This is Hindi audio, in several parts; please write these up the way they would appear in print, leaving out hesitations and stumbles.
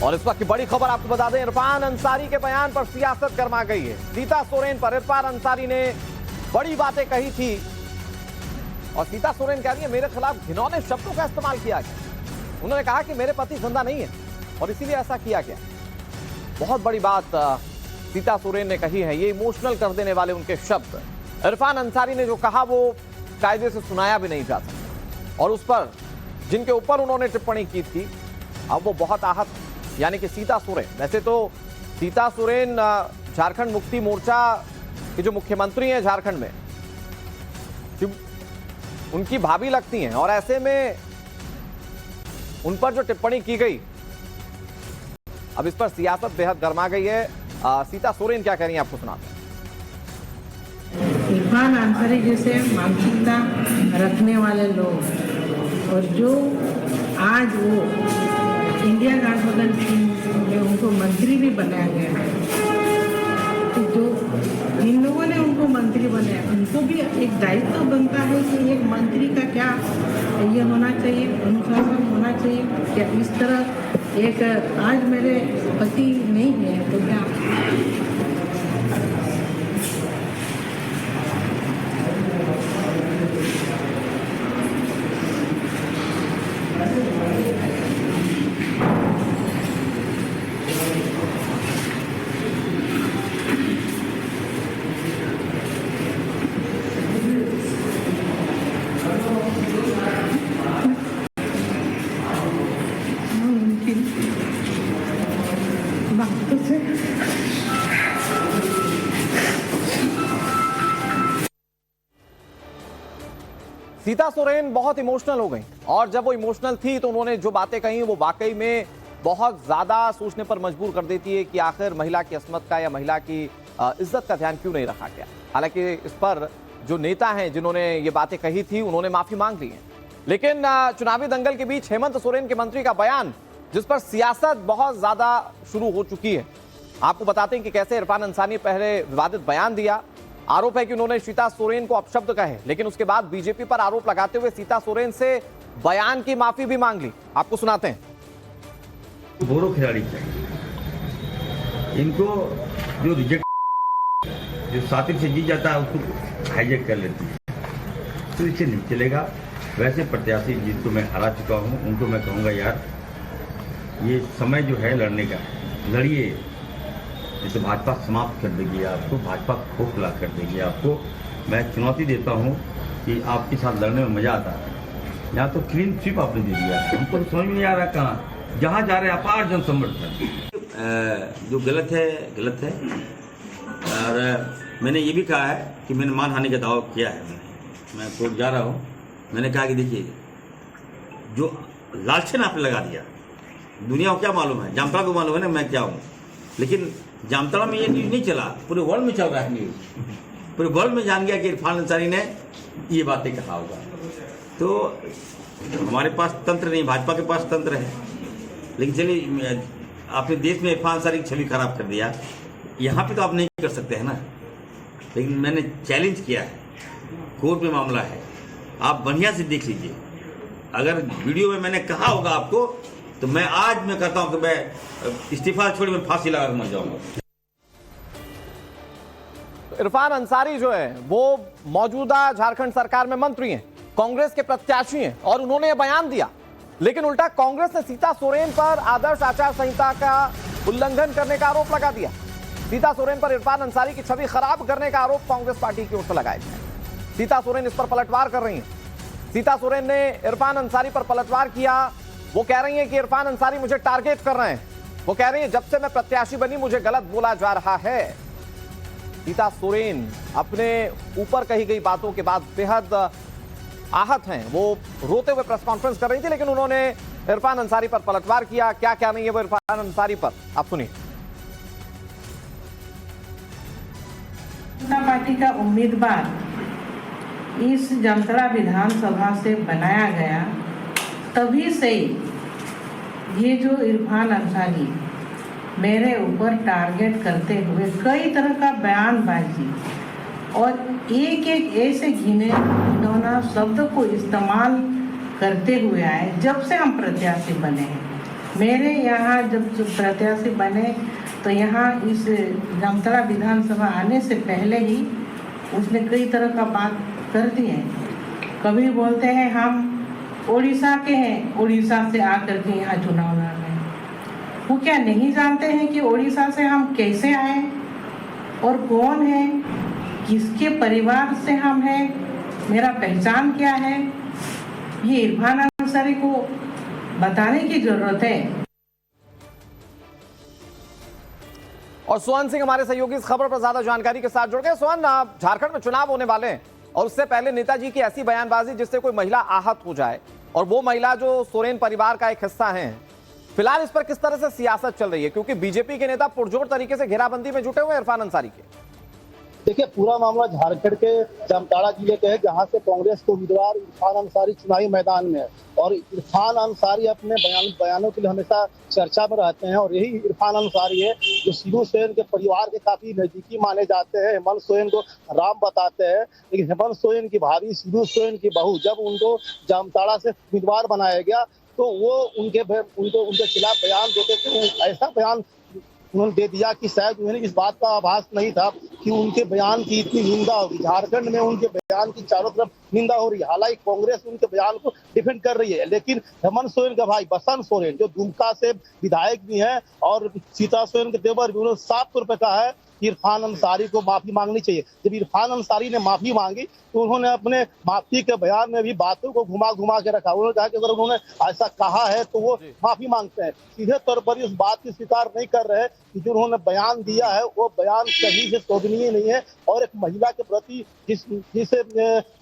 और इस वक्त की बड़ी खबर आपको बता दें, इरफान अंसारी के बयान पर सियासत गरमा गई है। सीता सोरेन पर इरफान अंसारी ने बड़ी बातें कही थी और सीता सोरेन कह रही है मेरे खिलाफ घिनौने शब्दों का इस्तेमाल किया गया। उन्होंने कहा कि मेरे पति जिंदा नहीं है और इसीलिए ऐसा किया गया। बहुत बड़ी बात सीता सोरेन ने कही है, ये इमोशनल कर देने वाले उनके शब्द। इरफान अंसारी ने जो कहा वो कायदे से सुनाया भी नहीं जा सकता और उस पर जिनके ऊपर उन्होंने टिप्पणी की थी अब वो बहुत आहत, यानी कि सीता सोरेन। वैसे तो सीता सोरेन झारखंड मुक्ति मोर्चा के जो मुख्यमंत्री हैं झारखंड में, उनकी भाभी लगती हैं और ऐसे में उन पर जो टिप्पणी की गई अब इस पर सियासत बेहद गर्मा गई है। सीता सोरेन क्या कह रही हैं आपको सुनाते हैं। इरफान अंसारी जैसे मानसिकता रखने वाले लोग और जो आज वो इंडिया गठबंधन में उनको मंत्री भी बनाया गया है, तो जो इन लोगों ने उनको मंत्री बनाया उनको भी एक दायित्व बनता है कि एक मंत्री का क्या ये होना चाहिए, अनुशासन होना चाहिए। क्या इस तरह एक आज मेरे पति नहीं है तो क्या सीता सोरेन बहुत इमोशनल हो गई और जब वो इमोशनल थी तो उन्होंने जो बातें कही वो वाकई में बहुत ज्यादा सोचने पर मजबूर कर देती है कि आखिर महिला की अस्मत का या महिला की इज्जत का ध्यान क्यों नहीं रखा गया। हालांकि इस पर जो नेता हैं जिन्होंने ये बातें कही थी उन्होंने माफी मांग ली है, लेकिन चुनावी दंगल के बीच हेमंत सोरेन के मंत्री का बयान जिस पर सियासत बहुत ज्यादा शुरू हो चुकी है। आपको बताते हैं कि कैसे इरफान अंसारी ने पहले विवादित बयान दिया। आरोप है कि उन्होंने सीता सोरेन को अपशब्द कहे, लेकिन उसके बाद बीजेपी पर आरोप लगाते हुए सीता सोरेन से बयान की माफी भी मांग ली। आपको सुनाते हैं। बोरो खिलाड़ी चाहिए, इनको जो रिजेक्ट जो सातिर से जीत जाता है उसको हाईजेक कर लेती है, तो इससे नहीं चलेगा। वैसे प्रत्याशी जिनको मैं हरा चुका हूँ उनको मैं कहूँगा यार ये समय जो है लड़ने का, लड़िए, तो भाजपा समाप्त कर देगी आपको, भाजपा खोखला कर देगी आपको। मैं चुनौती देता हूं कि आपके साथ लड़ने में मजा आता है। यहाँ तो क्लीन स्वीप आपने दे दिया, हमको तो समझ में नहीं आ रहा कहाँ जहाँ जा रहे हैं अपार जन समर्थन। जो गलत है और मैंने ये भी कहा है कि मैंने मानहानि का दावा किया है। मैं कोर्ट जा रहा हूँ, मैंने कहा कि देखिए जो लालचन आपने लगा दिया, दुनिया को क्या मालूम है, जामताड़ा को मालूम है ना मैं क्या हूँ, लेकिन जामताड़ा में ये न्यूज़ नहीं चला, पूरे वर्ल्ड में चल रहा है न्यूज़, पूरे वर्ल्ड में जान गया कि इरफान अंसारी ने ये बातें कहा होगा। तो हमारे पास तंत्र नहीं, भाजपा के पास तंत्र है, लेकिन चलिए आपने देश में इरफान अंसारी की छवि खराब कर दिया, यहाँ पे तो आप नहीं कर सकते हैं ना। लेकिन मैंने चैलेंज किया है, कोर्ट में मामला है, आप बढ़िया से देख लीजिए। अगर वीडियो में मैंने कहा होगा आपको तो मैं कहता हूं कि मैं इस्तीफा छोड़ मैं फांसी लगा के मर जाऊंगा। इरफान अंसारी जो है वो मौजूदा झारखंड सरकार में मंत्री हैं, कांग्रेस के प्रत्याशी हैं और उन्होंने ये बयान दिया, लेकिन उल्टा कांग्रेस ने सीता सोरेन पर आदर्श आचार संहिता का उल्लंघन करने का आरोप लगा दिया। सीता सोरेन पर इरफान अंसारी की छवि खराब करने का आरोप कांग्रेस पार्टी की ओर से लगाया गया। सीता सोरेन इस पर पलटवार कर रही हैं। सीता सोरेन ने इरफान अंसारी पर पलटवार किया। वो कह रही हैं कि इरफान अंसारी मुझे टारगेट कर रहे हैं। वो कह रही हैं जब से मैं प्रत्याशी बनी मुझे गलत बोला जा रहा है। सीता सोरेन अपने ऊपर कही गई बातों के बाद बेहद आहत हैं। वो रोते हुए प्रेस कॉन्फ्रेंस कर रही थी, लेकिन उन्होंने इरफान अंसारी पर पलटवार किया। क्या क्या नहीं है वो इरफान अंसारी पर, आप सुनिए। जनता पार्टी का उम्मीदवार इस जामताड़ा विधानसभा से बनाया गया, तभी से ये जो इरफान अंसारी मेरे ऊपर टारगेट करते हुए कई तरह का बयानबाजी और एक एक ऐसे घिनौना शब्द को इस्तेमाल करते हुए आए जब से हम प्रत्याशी बने हैं। मेरे यहाँ जब प्रत्याशी बने तो यहाँ इस जामताड़ा विधानसभा आने से पहले ही उसने कई तरह का बात कर दी है। कभी बोलते हैं हम उड़ीसा के हैं, उड़ीसा से आकर के यहाँ चुनाव लड़ रहे हैं। वो क्या नहीं जानते हैं कि उड़ीसा से हम कैसे आए और कौन है, किसके परिवार से हम हैं, मेरा पहचान क्या है? ये इरफान अंसारी को बताने की जरूरत है। और सोहन सिंह हमारे सहयोगी इस खबर पर ज्यादा जानकारी के साथ जुड़ गए। सोहन, झारखंड में चुनाव होने वाले हैं और उससे पहले नेताजी की ऐसी बयानबाजी जिससे कोई महिला आहत हो जाए, और वो महिला जो सोरेन परिवार का एक हिस्सा है, फिलहाल इस पर किस तरह से सियासत चल रही है? क्योंकि बीजेपी के नेता पुरजोर तरीके से घेराबंदी में जुटे हुए हैं इरफान अंसारी के। देखिए, पूरा मामला झारखंड के जामताड़ा जिले के है, जहां से कांग्रेस के उम्मीदवार इरफान अंसारी चुनावी मैदान में है। और इरफान अंसारी अपने बयानों के लिए हमेशा चर्चा में रहते हैं। और यही इरफान अंसारी है जो शिबू सोरेन के परिवार के काफी नजदीकी माने जाते हैं। हेमंत सोरेन को राम बताते हैं, लेकिन हेमंत सोरेन की भाभी शिबू सोरेन की बहू जब उनको जामताड़ा से उम्मीदवार बनाया गया तो वो उनके खिलाफ बयान देते थे। ऐसा बयान उन्होंने दे दिया कि शायद उन्हें इस बात का आभास नहीं था कि उनके बयान की इतनी निंदा होगी। झारखंड में उनके बयान की चारों तरफ निंदा हो रही है। हालांकि कांग्रेस उनके बयान को डिफेंड कर रही है, लेकिन हेमंत सोरेन का भाई बसंत सोरेन जो दुमका से विधायक भी हैं और सीता सोरेन के देवर भी, उन्होंने साफ तौर पर कहा है कि इरफान अंसारी को माफी मांगनी चाहिए। जब इरफान अंसारी ने माफी मांगी तो उन्होंने अपने माफी के बयान में भी बातों को घुमा घुमा के रखा। उन्होंने कहा कि अगर उन्होंने ऐसा कहा है तो वो माफी मांगते हैं। सीधे तौर पर इस बात की स्वीकार नहीं कर रहे कि जो उन्होंने बयान दिया है वो बयान सही से शोभनीय नहीं है। और एक महिला के प्रति जिस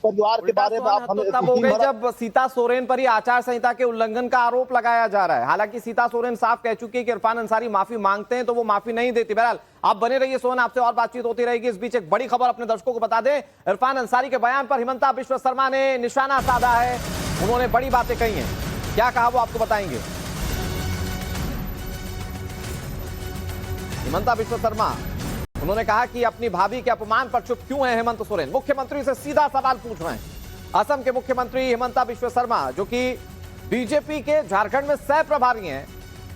परिवार के बारे में आप हमें तब हो गई जब सीता सोरेन पर ही आचार संहिता के उल्लंघन का आरोप लगाया जा रहा है। हालांकि सीता सोरेन साफ कह चुकी है कि इरफान अंसारी माफी मांगते हैं तो वो माफी नहीं देती। बहरहाल आप बने रहिए सोहन, आपसे और बातचीत होती रहेगी। इस बीच एक बड़ी खबर अपने दर्शकों को बता दें, इरफान अंसारी के बयान पर हिमंता बिश्व शर्मा ने निशाना साधा है। उन्होंने बड़ी बातें कही हैं, क्या कहा वो आपको बताएंगे। हिमंता बिश्व शर्मा, उन्होंने कहा कि अपनी भाभी के अपमान पर चुप क्यों है हेमंत सोरेन। मुख्यमंत्री से सीधा सवाल पूछ रहे हैं। असम के मुख्यमंत्री हिमंता बिश्व शर्मा, जो कि बीजेपी के झारखंड में सह प्रभारी हैं,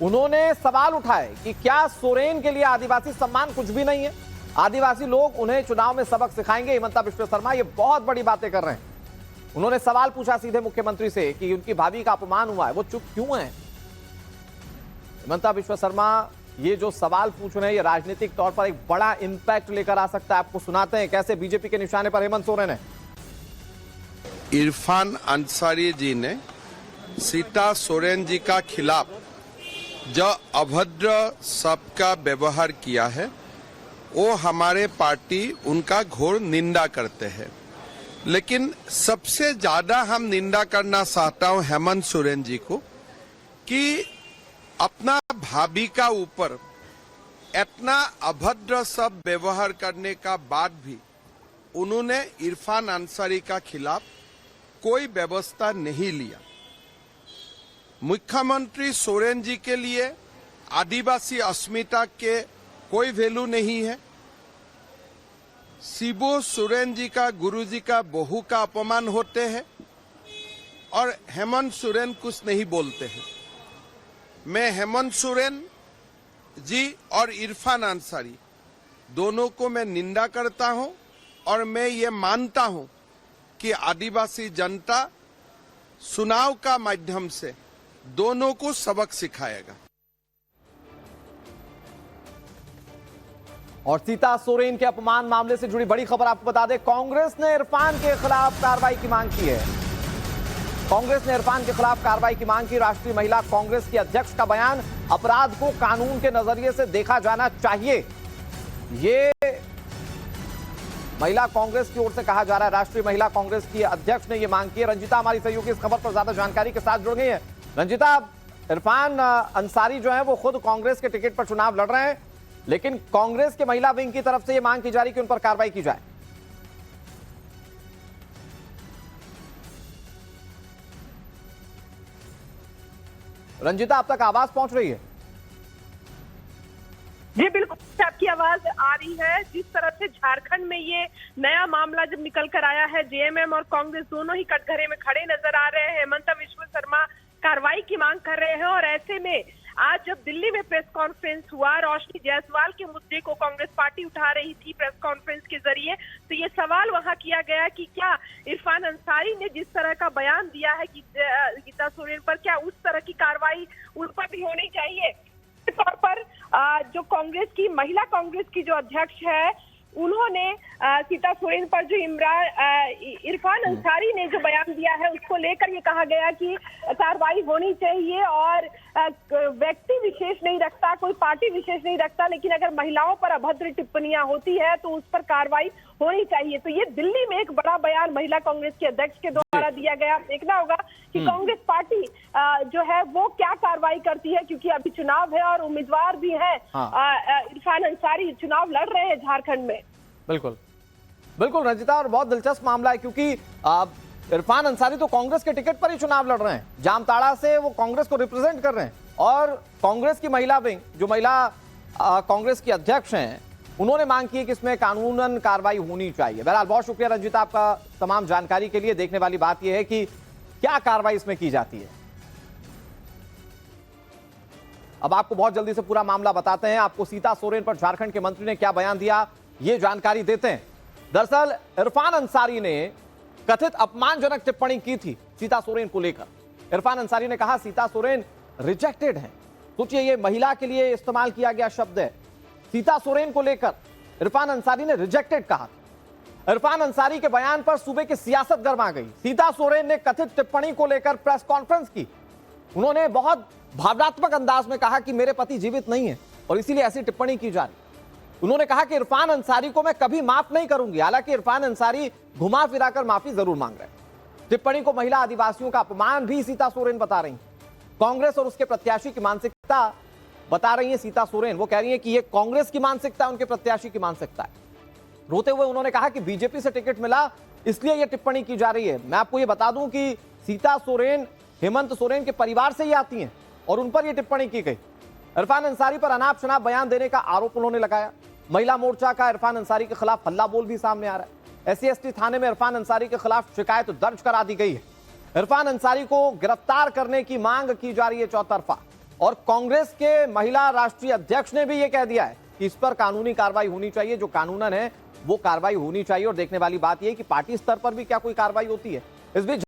उन्होंने सवाल उठाए कि क्या सोरेन के लिए आदिवासी सम्मान कुछ भी नहीं है, आदिवासी लोग उन्हें चुनाव में सबक सिखाएंगे। हिमंता बिश्व शर्मा ये बहुत बड़ी बातें कर रहे हैं। उन्होंने सवाल पूछा सीधे मुख्यमंत्री से कि उनकी भाभी का अपमान हुआ है, वो चुप क्यों है। हिमंता बिश्व शर्मा ये जो सवाल पूछ रहे हैं, ये राजनीतिक तौर पर एक बड़ा इंपैक्ट लेकर आ सकता है। आपको सुनाते हैं कैसे बीजेपी के निशाने पर हेमंत सोरेन है। इरफान अंसारी जी ने सीता सोरेन जी का खिलाफ जो अभद्र शब्द का व्यवहार किया है, वो हमारे पार्टी उनका घोर निंदा करते हैं। लेकिन सबसे ज्यादा हम निंदा करना चाहता हूं हेमंत सोरेन जी को कि अपना भाभी का ऊपर इतना अभद्र शब्द व्यवहार करने का बाद भी उन्होंने इरफान अंसारी का खिलाफ कोई व्यवस्था नहीं लिया। मुख्यमंत्री सोरेन जी के लिए आदिवासी अस्मिता के कोई वैल्यू नहीं है। शिबू सोरेन जी का गुरुजी का बहू का अपमान होते हैं और हेमंत सोरेन कुछ नहीं बोलते हैं। मैं हेमंत सोरेन जी और इरफान अंसारी दोनों को मैं निंदा करता हूं और मैं ये मानता हूं कि आदिवासी जनता चुनाव का माध्यम से दोनों को सबक सिखाएगा। और सीता सोरेन के अपमान मामले से जुड़ी बड़ी खबर आपको बता दें, कांग्रेस ने इरफान के खिलाफ कार्रवाई की मांग की है। कांग्रेस ने इरफान के खिलाफ कार्रवाई की मांग की। राष्ट्रीय महिला कांग्रेस की अध्यक्ष का बयान, अपराध को कानून के नजरिए से देखा जाना चाहिए, ये महिला कांग्रेस की ओर से कहा जा रहा है। राष्ट्रीय महिला कांग्रेस की अध्यक्ष ने यह मांग की है। रंजिता हमारी सहयोगी इस खबर पर ज्यादा जानकारी के साथ जुड़ गई है। रंजिता, इरफान अंसारी जो है वो खुद कांग्रेस के टिकट पर चुनाव लड़ रहे हैं, लेकिन कांग्रेस के महिला विंग की तरफ से यह मांग की जा रही कि उन पर कार्रवाई की जाए। रंजिता, अब तक आवाज पहुंच रही है? जी बिल्कुल, आपकी आवाज आ रही है। जिस तरह से झारखंड में ये नया मामला जब निकल कर आया है, जेएमएम और कांग्रेस दोनों ही कटघरे में खड़े नजर आ रहे हैं। हेमंता बिश्व शर्मा कार्रवाई की मांग कर रहे हैं और ऐसे में आज जब दिल्ली में प्रेस कॉन्फ्रेंस हुआ, रोशनी जायसवाल के मुद्दे को कांग्रेस पार्टी उठा रही थी प्रेस कॉन्फ्रेंस के जरिए, तो ये सवाल वहां किया गया कि क्या इरफान अंसारी ने जिस तरह का बयान दिया है गीता सोरेन पर, क्या उस तरह की कार्रवाई उन पर भी होनी चाहिए। तौर पर जो कांग्रेस की महिला कांग्रेस की जो अध्यक्ष है, उन्होंने सीता सोरेन पर जो इरफान अंसारी ने जो बयान दिया है उसको लेकर ये कहा गया कि कार्रवाई होनी चाहिए और व्यक्ति विशेष नहीं रखता, कोई पार्टी विशेष नहीं रखता, लेकिन अगर महिलाओं पर अभद्र टिप्पणियां होती है तो उस पर कार्रवाई होनी चाहिए। तो ये दिल्ली में एक बड़ा बयान महिला कांग्रेस के अध्यक्ष के द्वारा दिया गया। देखना होगा कि कांग्रेस पार्टी जो है वो क्या कार्रवाई करती है, क्योंकि अभी चुनाव है और उम्मीदवार भी है। इरफान अंसारी चुनाव लड़ रहे हैं झारखंड में। बिल्कुल बिल्कुल रंजिता, और बहुत दिलचस्प मामला है क्योंकि इरफान अंसारी तो कांग्रेस के टिकट पर ही चुनाव लड़ रहे हैं, जामताड़ा से वो कांग्रेस को रिप्रेजेंट कर रहे हैं, और कांग्रेस की महिला विंग, जो महिला कांग्रेस की अध्यक्ष हैं, उन्होंने मांग की है कि इसमें कानूनन कार्रवाई होनी चाहिए। बहरहाल बहुत शुक्रिया रंजिता आपका तमाम जानकारी के लिए। देखने वाली बात यह है कि क्या कार्रवाई इसमें की जाती है। अब आपको बहुत जल्दी से पूरा मामला बताते हैं। आपको सीता सोरेन पर झारखंड के मंत्री ने क्या बयान दिया, ये जानकारी देते हैं। दरअसल इरफान अंसारी ने कथित अपमानजनक टिप्पणी की थी सीता सोरेन को लेकर। इरफान अंसारी ने कहा सीता सोरेन रिजेक्टेड है। सोचिए, ये महिला के लिए इस्तेमाल किया गया शब्द है। सीता सोरेन को लेकर इरफान अंसारी ने रिजेक्टेड कहा। इरफान अंसारी के बयान पर सूबे की सियासत गर्मा गई। सीता सोरेन ने कथित टिप्पणी को लेकर प्रेस कॉन्फ्रेंस की। उन्होंने बहुत भावनात्मक अंदाज में कहा कि मेरे पति जीवित नहीं है और इसीलिए ऐसी टिप्पणी की जा रही। उन्होंने कहा कि इरफान अंसारी को मैं कभी माफ नहीं करूंगी। हालांकि इरफान अंसारी घुमा फिराकर माफी जरूर मांग रहे हैं। टिप्पणी को महिला आदिवासियों का अपमान भी सीता सोरेन बता रही। कांग्रेस और उसके प्रत्याशी की मानसिकता बता रही है सीता सोरेन। वो कह रही है कि ये कांग्रेस की मानसिकता, उनके प्रत्याशी की मानसिकता है। रोते हुए उन्होंने कहा कि बीजेपी से टिकट मिला इसलिए यह टिप्पणी की जा रही है। मैं आपको यह बता दूं कि सीता सोरेन हेमंत सोरेन के परिवार से ही आती हैं और उन पर यह टिप्पणी की गई। इरफान अंसारी पर अनाप शनाप बयान देने का आरोप उन्होंने लगाया। महिला मोर्चा का इरफान अंसारी के खिलाफ हल्ला बोल भी सामने आ रहा है। SC/ST थाने में इरफान अंसारी के खिलाफ शिकायत दर्ज करा दी गई है। इरफान अंसारी को गिरफ्तार करने की मांग की जा रही है चौतरफा, और कांग्रेस के महिला राष्ट्रीय अध्यक्ष ने भी यह कह दिया है कि इस पर कानूनी कार्रवाई होनी चाहिए। जो कानूनन है वो कार्रवाई होनी चाहिए। और देखने वाली बात यह है कि पार्टी स्तर पर भी क्या कोई कार्रवाई होती है। इस बीच